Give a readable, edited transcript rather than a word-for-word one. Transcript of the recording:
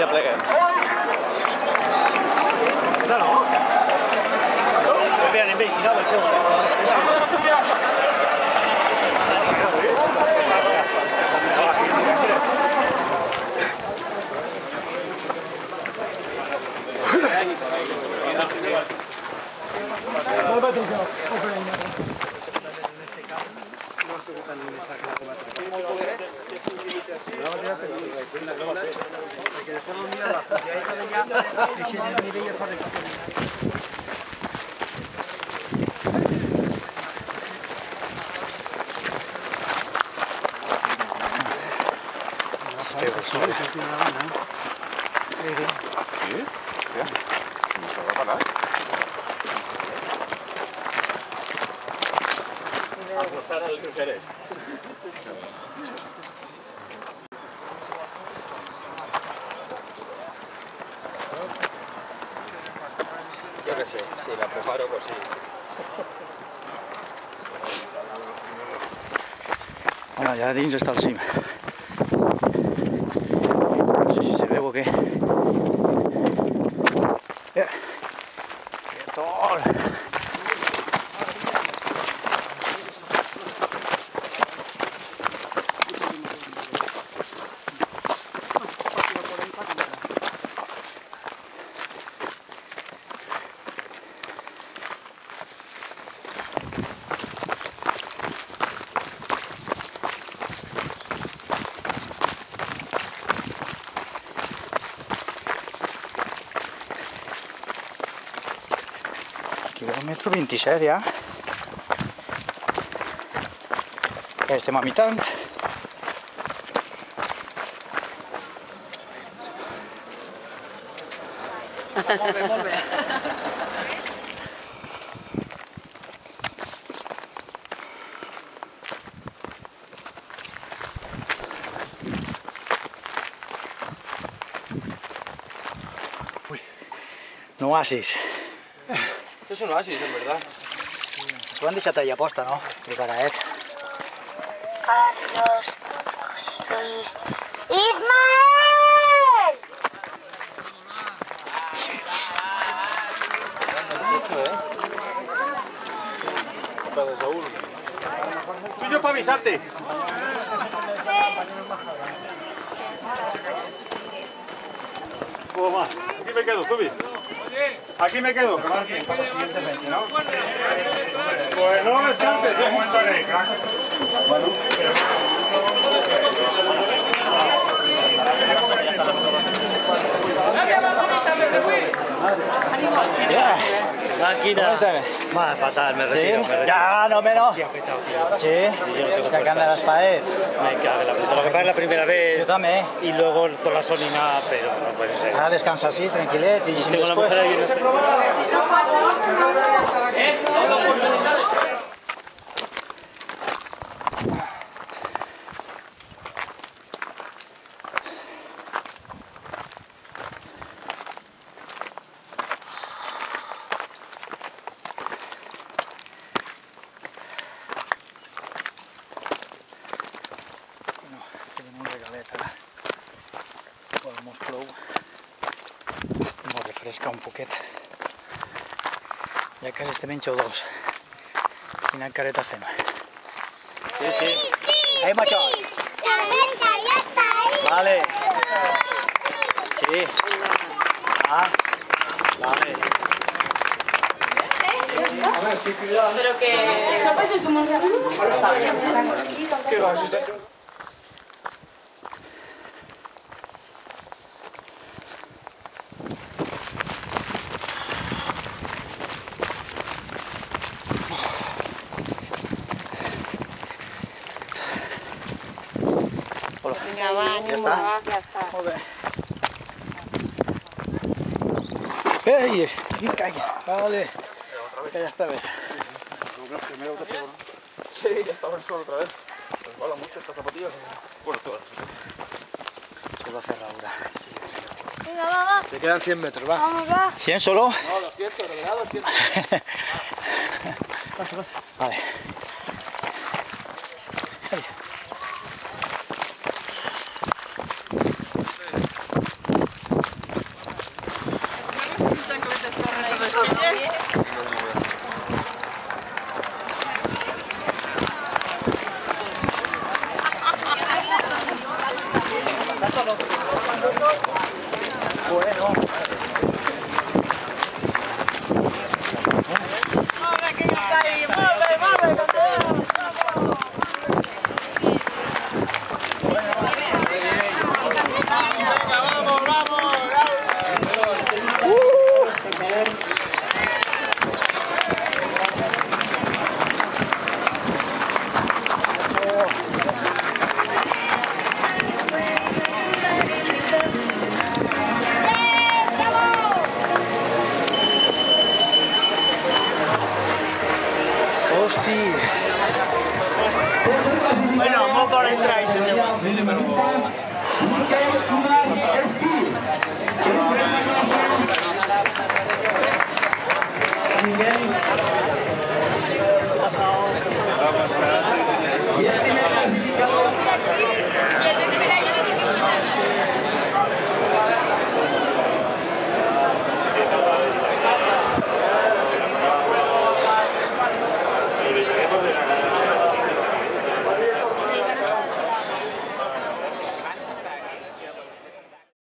si apleguem. Yo qué sé, si la preparo, pues sí. Bueno, ja dins està el cim. No sé si se veu o què. Quietol! Quilòmetre 27 ja. Ja estem a mitad. Molt bé, molt bé. Un oasis. Esto es un oasis, en verdad. S'ho han deixat allà posta, no? Preparaet. Carlos, José Luis, ¡Ismael! Soy yo para avisarte. ¿Puedo más? Aquí me quedo, Zubi. Aquí me quedo. Pues no descanses, Bueno. Máquina. ¿Cómo estás? Más fatal, me retiro. ¿Sí? Ya, no menos. Sí, apretado, tío. Sí, ya que anda las paredes. Me cago en la puta. Lo que pasa es la primera vez. Yo también. Y luego toda la sonina, pero no puede ser. Ahora descansa así, tranquilet. Y si Tengo la después... mujer ahí. Tenim un regalet ara. El mos plou. Mos refresca un poquet. Ja quasi estem en Xou2. Quina careta fem? Sí, sí. Ahí, macho. La meta ya está ahí. Vale. Sí. Ah. Vale. Pero que... ¿Sabes de cómo se llama? ¿Qué vas? Venga, va, ánimo, està? ya está. Molt bé. Ei, calla. Vale. Que ja està bé. Sí, ya estaba en el suelo otra vez. Resbala mucho estas zapatillas. Bueno, todas. Se va cerradura. Venga, va. Te quedan 100 metros, va. Vamos, va. ¿100 solo? No, 200, regalado 200. Vale. Ahí. Hostia. Bueno, vamos por entrar y se lleva.